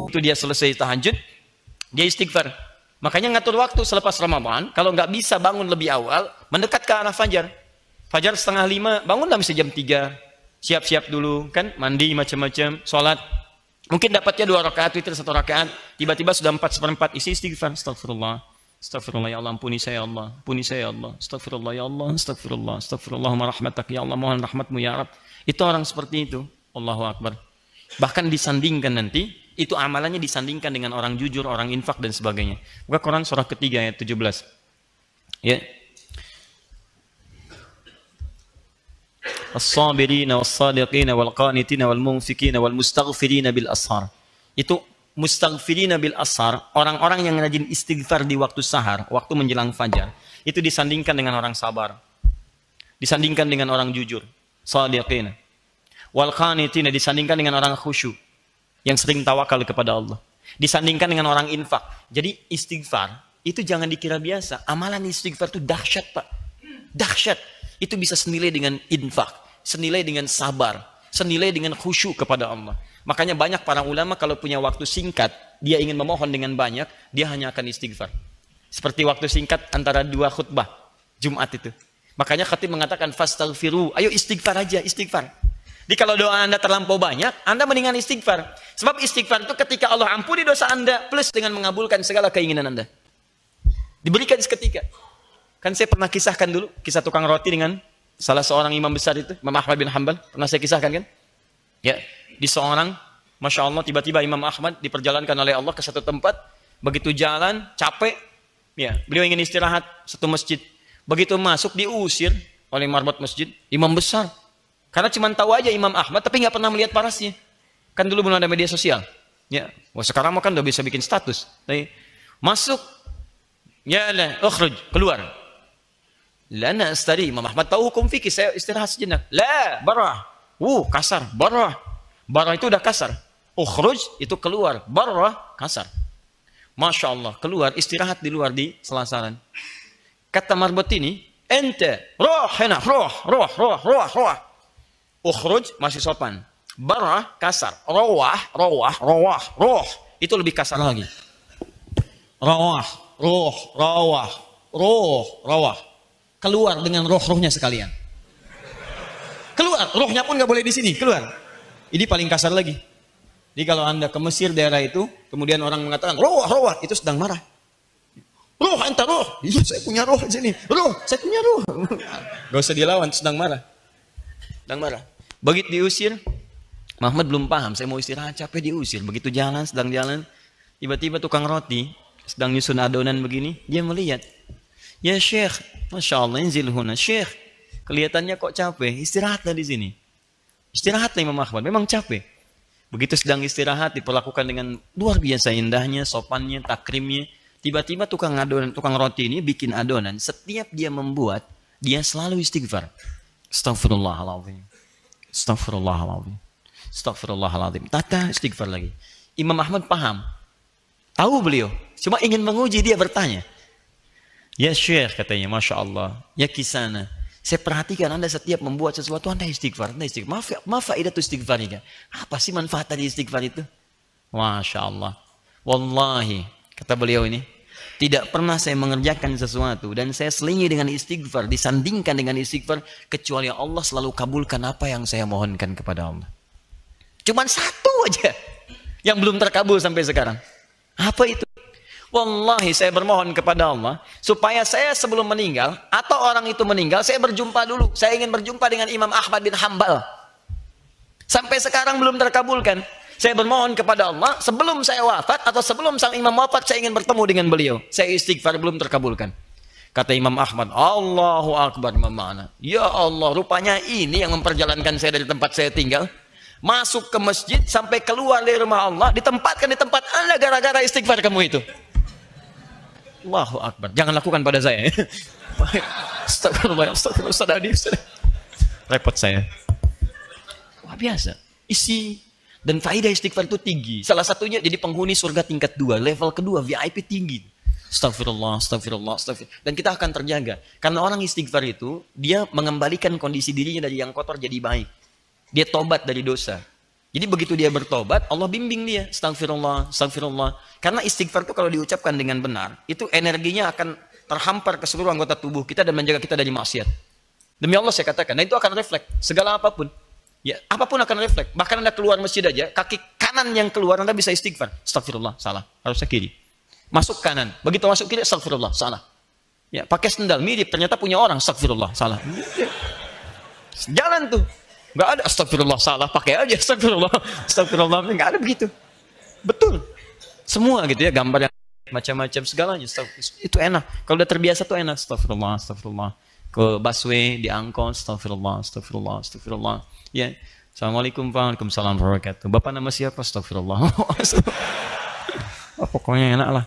Itu dia selesai tahajud, dia istighfar. Makanya ngatur waktu selepas Ramadan, kalau nggak bisa bangun lebih awal, mendekat ke arah fajar. Fajar 4:30, bangunlah mesti jam 3. Siap-siap dulu, kan? Mandi macam-macam, sholat. Mungkin dapatnya 2 rakaat, witir 1 rakaat. Tiba-tiba sudah 4/4, isi istighfar. Astagfirullah. Astagfirullah ya Allah, ampuni saya ya Allah. Ampuni saya ya Allah. Astagfirullah ya Allah. Astagfirullah. Astagfirullahumma rahmatak ya Allah. Mohon rahmatmu ya Rabb. Itu orang seperti itu. Allahu Akbar. Bahkan disandingkan nanti, itu amalannya disandingkan dengan orang jujur, orang infak dan sebagainya. Buka Quran surah ketiga ayat 17. Ya. As-sabirina was-sadiqina wal-qanitina wal-munfikina wal-mustaghfirina bil ashar. Itu mustaghfirina bil ashar, orang-orang yang rajin istighfar di waktu sahar, waktu menjelang fajar. Itu disandingkan dengan orang sabar. Disandingkan dengan orang jujur, sadiqina. Wal-qanitina disandingkan dengan orang khusyuk yang sering tawakal kepada Allah. Disandingkan dengan orang infak. Jadi istighfar itu jangan dikira biasa. Amalan istighfar itu dahsyat, Pak. Dahsyat. Itu bisa senilai dengan infak, senilai dengan sabar, senilai dengan khusyuk kepada Allah. Makanya banyak para ulama kalau punya waktu singkat, dia ingin memohon dengan banyak, dia hanya akan istighfar. Seperti waktu singkat antara 2 khutbah Jumat itu. Makanya khatib mengatakan fastaghfiru, ayo istighfar aja, istighfar. Jadi kalau doa Anda terlampau banyak, Anda mendingan istighfar. Sebab istighfar itu ketika Allah ampuni dosa Anda, plus dengan mengabulkan segala keinginan Anda. Diberikan seketika. Kan saya pernah kisahkan dulu, kisah tukang roti dengan salah seorang imam besar itu, Imam Ahmad bin Hanbal. Pernah saya kisahkan kan? Ya, di seorang, Masya Allah, tiba-tiba Imam Ahmad diperjalankan oleh Allah ke satu tempat. Begitu jalan, capek. Ya, beliau ingin istirahat, satu masjid. Begitu masuk, diusir oleh marbot masjid. Imam besar. Karena cuma tahu aja Imam Ahmad, tapi nggak pernah melihat parasnya. Kan dulu belum ada media sosial. Ya, wah sekarang kan udah bisa bikin status. Tapi, masuk, ya lah, ukhruj, keluar. Lana astari, Imam Ahmad tahu hukum fikih, saya istirahat sejenak. La, barah. Kasar, barah. Barah itu udah kasar. Ukhruj itu keluar, barah kasar. Masya Allah, keluar, istirahat di luar di selasaran. Kata marbot ini, ente, roh, hena, roh. Ukhruj masih sopan. Barah kasar. Roh. Itu lebih kasar lagi. Roh. Keluar dengan roh-rohnya sekalian. Keluar, rohnya pun nggak boleh di sini, keluar. Ini paling kasar lagi. Jadi kalau Anda ke Mesir daerah itu, kemudian orang mengatakan roh, itu sedang marah. Roh, anta roh. Iya, saya punya roh di sini. Roh, saya punya roh. Gak usah dilawan, sedang marah. Begitu diusir, Muhammad belum paham, saya mau istirahat, capek diusir. Begitu jalan, sedang jalan, tiba-tiba tukang roti sedang nyusun adonan begini, dia melihat. Ya Syekh, Masya Allah, inzil huna. Syekh, kelihatannya kok capek, istirahatlah di sini. Istirahatlah Imam Ahmad, memang capek. Begitu sedang istirahat, diperlakukan dengan luar biasa indahnya, sopannya, takrimnya. Tiba-tiba tukang roti ini bikin adonan. Setiap dia membuat, dia selalu istighfar. Astaghfirullahaladzim. Tata istighfar lagi. Imam Ahmad paham. Tahu beliau, cuma ingin menguji, dia bertanya. Ya Syekh, katanya, Masya Allah, ya kisana, saya perhatikan Anda setiap membuat sesuatu, Anda istighfar. Ma faidatu istighfar ini? Apa sih manfaat dari istighfar itu? Masya Allah. Wallahi, kata beliau ini, tidak pernah saya mengerjakan sesuatu dan saya selingi dengan istighfar, disandingkan dengan istighfar, kecuali Allah selalu kabulkan apa yang saya mohonkan kepada Allah. Cuman satu aja yang belum terkabul sampai sekarang. Apa itu? Wallahi saya bermohon kepada Allah supaya saya sebelum meninggal atau orang itu meninggal, saya berjumpa dulu. Saya ingin berjumpa dengan Imam Ahmad bin Hanbal. Sampai sekarang belum terkabulkan. Saya bermohon kepada Allah sebelum saya wafat atau sebelum sang imam wafat, saya ingin bertemu dengan beliau. Saya istighfar, belum terkabulkan. Kata Imam Ahmad, Allahu Akbar, mana? Ya Allah, rupanya ini yang memperjalankan saya dari tempat saya tinggal. Masuk ke masjid sampai keluar dari rumah Allah, ditempatkan di tempat Anda gara-gara istighfar kamu itu. Allahu Akbar. Jangan lakukan pada saya. Astagfirullah. Repot saya. Wah biasa. Isi. Dan faedah istighfar itu tinggi. Salah satunya jadi penghuni surga tingkat 2. Level kedua VIP tinggi. Astagfirullah. Dan kita akan terjaga. Karena orang istighfar itu, dia mengembalikan kondisi dirinya dari yang kotor jadi baik. Dia tobat dari dosa. Jadi begitu dia bertobat, Allah bimbing dia, astagfirullah, astagfirullah. Karena istighfar itu kalau diucapkan dengan benar, itu energinya akan terhampar ke seluruh anggota tubuh kita dan menjaga kita dari maksiat. Demi Allah saya katakan, nah itu akan refleks segala apapun. Ya, apapun akan refleks. Bahkan Anda keluar masjid aja, kaki kanan yang keluar Anda bisa istighfar. Astagfirullah, salah. Harusnya kiri. Masuk kanan, begitu masuk kiri, astagfirullah, salah. Ya, pakai sendal mirip, ternyata punya orang, astagfirullah, salah. Jalan tuh. Nggak ada astagfirullah salah, pakai aja astagfirullah, astagfirullah, nggak ada begitu. Betul. Semua gitu ya, gambar yang macam-macam segalanya. Itu enak. Kalau udah terbiasa tuh enak. Astagfirullah, astagfirullah. Ke busway, di angkot, astagfirullah, astagfirullah, astagfirullah. Ya. Assalamualaikum, Waalaikumsalam warahmatullahi wabarakatuh. Bapak nama siapa? Astagfirullah. Oh, pokoknya enak lah.